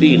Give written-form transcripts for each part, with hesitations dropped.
3,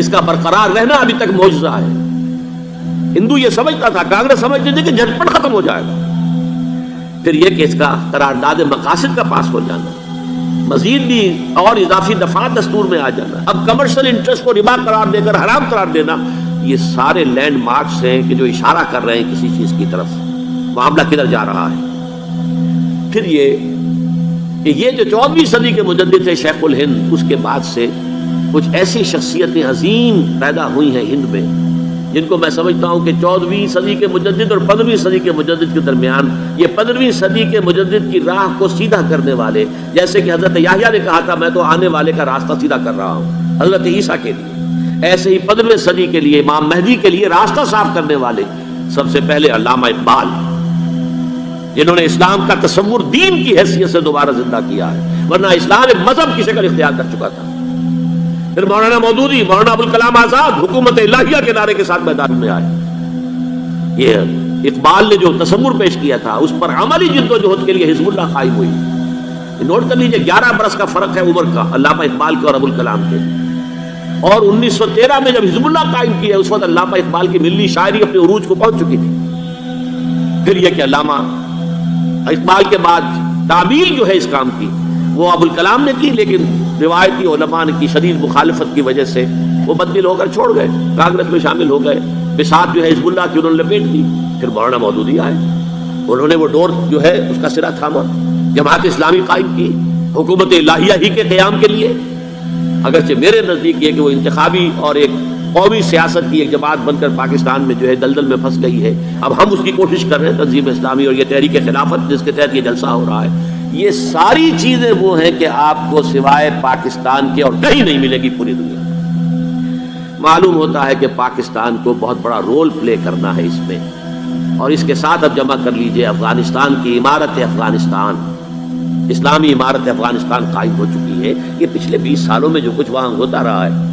اس کا برقرار رہنا ابھی تک معجزہ ہے۔ ہندو یہ سمجھتا تھا، کانگریس سمجھتی تھی کہ جھٹپٹ ختم ہو جائے گا۔ پھر یہ کہ اس کا قرارداد مقاصد کا پاس ہو جانا، مزید بھی اور اضافی دفعات دستور میں آ جانا، اب کمرشل انٹرسٹ کو ربا قرار دے کر حرام قرار دینا، یہ سارے لینڈ مارکس ہیں کہ جو اشارہ کر رہے ہیں کسی چیز کی طرف، معاملہ کدھر جا رہا ہے۔ پھر یہ جو 14ویں صدی کے مجدد تھے شیخ الہند، اس کے بعد سے کچھ ایسی شخصیتیں عظیم پیدا ہوئی ہیں ہند میں، جن کو میں سمجھتا ہوں کہ 14ویں صدی کے مجدد اور 15ویں صدی کے مجدد کے درمیان یہ 15ویں صدی کے مجدد کی راہ کو سیدھا کرنے والے، جیسے کہ حضرت یحییٰ نے کہا تھا میں تو آنے والے کا راستہ سیدھا کر رہا ہوں حضرت عیسیٰ کے لیے، ایسے ہی 15ویں صدی کے لیے امام مہدی کے لیے راستہ صاف کرنے والے سب سے پہلے علامہ اقبال، جنہوں نے اسلام کا تصور دین کی حیثیت سے دوبارہ زندہ کیا ہے، ورنہ اسلام ایک مذہب کی شکل اختیار کر چکا تھا۔ پھر مولانا مودودی، مولانا ابوالکلام آزاد حکومت الہیہ کے نعرے کے ساتھ میدان میں آئے۔ یہ اقبال نے جو تصور پیش کیا تھا اس پر عملی جدوجہد کے لیے حزب اللہ قائم ہوئی۔ نوٹ کر لیجیے 11 برس کا فرق ہے عمر کا علامہ اقبال کے اور ابوالکلام کے، اور 1913 میں جب حزب اللہ قائم کیا اس وقت علامہ اقبال کی ملی شاعری اپنے عروج کو پہنچ چکی تھی۔ پھر یہ کہ علامہ اقبال کے بعد تعمیل جو ہے اس کام کی وہ ابوالکلام نے کی، لیکن روایتی علماء کی شدید مخالفت کی وجہ سے وہ بددل ہو کر چھوڑ گئے، کانگریس میں شامل ہو گئے، بساط جو ہے حزب اللہ کی انہوں نے لپیٹ دی۔ پھر مولانا مودودی آئے، انہوں نے وہ ڈور جو ہے اس کا سرا تھاما، جماعت اسلامی قائم کی حکومت الہیہ ہی کے قیام کے لیے، اگرچہ میرے نزدیک یہ کہ وہ انتخابی اور ایک قومی سیاست کی ایک جماعت بن کر پاکستان میں جو ہے دلدل میں پھنس گئی ہے۔ اب ہم اس کی کوشش کر رہے ہیں، تنظیم اسلامی اور یہ تحریک خلافت جس کے تحت یہ جلسہ ہو رہا ہے، یہ ساری چیزیں وہ ہیں کہ آپ کو سوائے پاکستان کے اور کہیں نہیں ملے گی پوری دنیا میں۔ معلوم ہوتا ہے کہ پاکستان کو بہت بڑا رول پلے کرنا ہے اس میں، اور اس کے ساتھ اب جمع کر لیجئے افغانستان کی عمارت افغانستان، اسلامی عمارت افغانستان قائم ہو چکی ہے۔ یہ پچھلے 20 سالوں میں جو کچھ وہاں ہوتا رہا ہے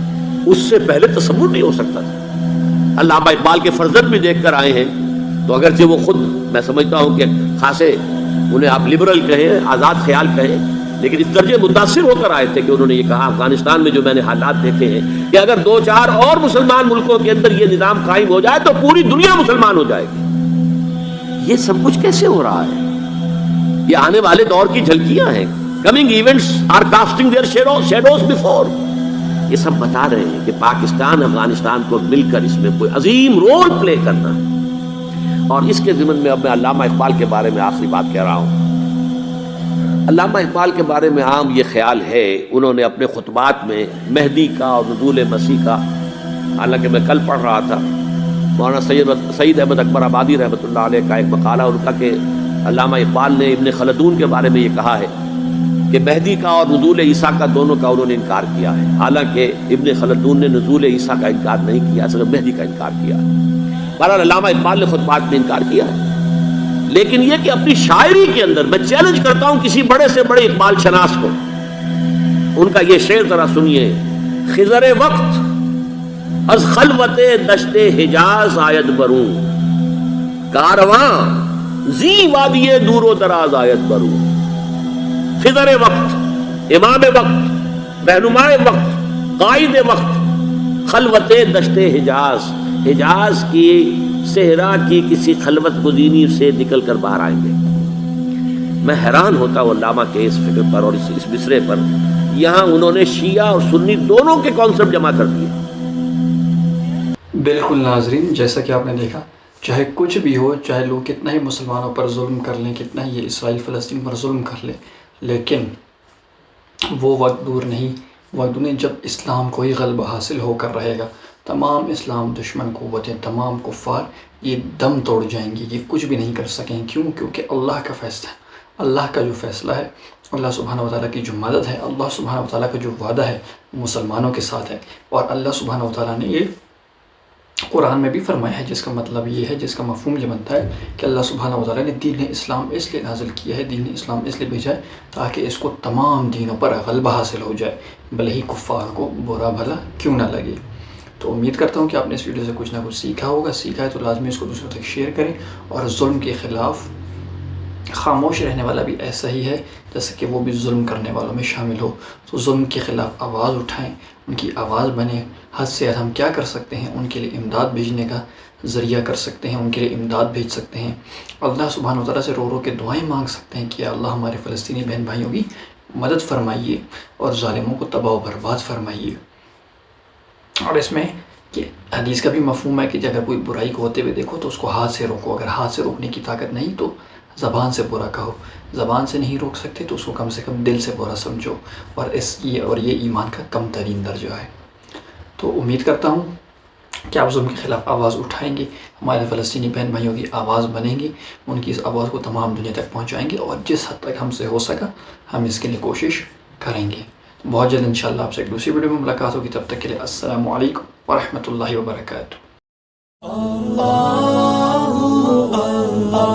اس سے پہلے تصور نہیں ہو سکتا تھا۔ علامہ اقبال کے فرزند بھی دیکھ کر آئے ہیں، تو اگرچہ وہ خود میں سمجھتا ہوں کہ خاصے انہیں آپ لبرل کہیں، آزاد خیال کہیں، لیکن اس درجے متاثر ہو کر آئے تھے کہ انہوں نے یہ کہا افغانستان میں جو میں نے حالات دیکھے ہیں کہ اگر 2-4 اور مسلمان ملکوں کے اندر یہ نظام قائم ہو جائے تو پوری دنیا مسلمان ہو جائے گی۔ یہ سب کچھ کیسے ہو رہا ہے؟ یہ آنے والے دور کی جھلکیاں ہیں۔ Coming events are casting their shadows before. یہ سب بتا رہے ہیں کہ پاکستان افغانستان کو مل کر اس میں کوئی عظیم رول پلے کرنا ہے۔ اور اس کے ضمن میں اب میں علامہ اقبال کے بارے میں آخری بات کہہ رہا ہوں۔ علامہ اقبال کے بارے میں عام یہ خیال ہے، انہوں نے اپنے خطبات میں مہدی کا اور نزول مسیح کا، حالانکہ میں کل پڑھ رہا تھا مولانا سعید احمد اکبر آبادی رحمۃ اللہ علیہ کا ایک مقالہ ان کا کہ علامہ اقبال نے ابن خلدون کے بارے میں یہ کہا ہے کہ مہدی کا اور نزول عیسیٰ کا دونوں کا انہوں نے انکار کیا ہے، حالانکہ ابن خلدون نے نزول عیسیٰ کا انکار نہیں کیا، صرف مہدی کا انکار کیا ہے۔ بہرحال علامہ اقبال نے خطبات میں انکار کیا ہے، لیکن یہ کہ اپنی شاعری کے اندر میں چیلنج کرتا ہوں کسی بڑے سے بڑے اقبال شناس کو، ان کا یہ شعر ذرا سنیے: خضر وقت از خلوت دشت حجاز آید بروں، کارواں زی وادی دور و دراز آید بروں۔ خضر وقت، امام وقت، رہنمائے وقت، قائد وقت، خلوت دشت حجاز، حجاز کی صحرا کی کسی خلوت گزینی سے نکل کر باہر آئیں گے۔ میں حیران ہوتا ہوں علامہ کے اس فکر پر اور اس مصرے پر۔ یہاں انہوں نے شیعہ اور سنی دونوں کے کانسیپٹ جمع کر دیے۔ بالکل ناظرین، جیسا کہ آپ نے دیکھا، چاہے کچھ بھی ہو، چاہے لوگ کتنا ہی مسلمانوں پر ظلم کر لیں، کتنا ہی یہ اسرائیل فلسطین پر ظلم کر لیں، لیکن وہ وقت دور نہیں جب اسلام کو ہی غلبہ حاصل ہو کر رہے گا۔ تمام اسلام دشمن قوتیں، تمام کفار یہ دم توڑ جائیں گی، یہ کچھ بھی نہیں کر سکیں۔ کیونکہ اللہ کا فیصلہ ہے، اللہ کا جو فیصلہ ہے، اللہ سبحانہ وتعالیٰ کی جو مدد ہے، اللہ سبحانہ وتعالیٰ کا جو وعدہ ہے مسلمانوں کے ساتھ ہے، اور اللہ سبحانہ وتعالیٰ نے یہ قرآن میں بھی فرمایا ہے، جس کا مطلب یہ ہے، جس کا مفہوم یہ بنتا ہے کہ اللہ سبحانہ وتعالیٰ نے دین اسلام اس لیے نازل کیا ہے، دین اسلام اس لیے بھیجا ہے تاکہ اس کو تمام دینوں پر غلبہ حاصل ہو جائے، بھلے ہی کفار کو برا بھلا کیوں نہ لگے۔ تو امید کرتا ہوں کہ آپ نے اس ویڈیو سے کچھ نہ کچھ سیکھا ہوگا۔ سیکھا ہے تو لازمی اس کو دوسروں تک شیئر کریں، اور ظلم کے خلاف خاموش رہنے والا بھی ایسا ہی ہے جیسے کہ وہ بھی ظلم کرنے والوں میں شامل ہو. تو ظلم کے خلاف آواز اٹھائیں، ان کی آواز بنیں. حد سے زیادہ ہم کیا کر سکتے ہیں؟ ان کے لیے امداد بھیجنے کا ذریعہ کر سکتے ہیں، ان کے لیے امداد بھیج سکتے ہیں. اللہ سبحانہ وتعالیٰ سے رو رو کے دعائیں مانگ سکتے ہیں کہ اللہ ہمارے فلسطینی بہن بھائیوں کی مدد فرمائیے اور ظالموں کو تباہ و برباد فرمائیے. اور اس میں کہ حدیث کا بھی مفہوم ہے کہ اگر کوئی برائی کو ہوتے ہوئے دیکھو تو اس کو ہاتھ سے روکو. اگر ہاتھ سے روکنے کی طاقت نہیں تو زبان سے برا کہو. زبان سے نہیں روک سکتے تو اس کو کم سے کم دل سے برا سمجھو. اور یہ ایمان کا کم ترین درجہ ہے. تو امید کرتا ہوں کہ آپ ظلم کے خلاف آواز اٹھائیں گے، ہمارے فلسطینی بہن بھائیوں کی آواز بنیں گے، ان کی اس آواز کو تمام دنیا تک پہنچائیں گے، اور جس حد تک ہم سے ہو سکا ہم اس کے لیے کوشش کریں گے. بہت جلد انشاءاللہ آپ سے ایک دوسری ویڈیو میں ملاقات ہوگی. تب تک کے لیے السلام علیکم ورحمۃ اللہ وبرکاتہ.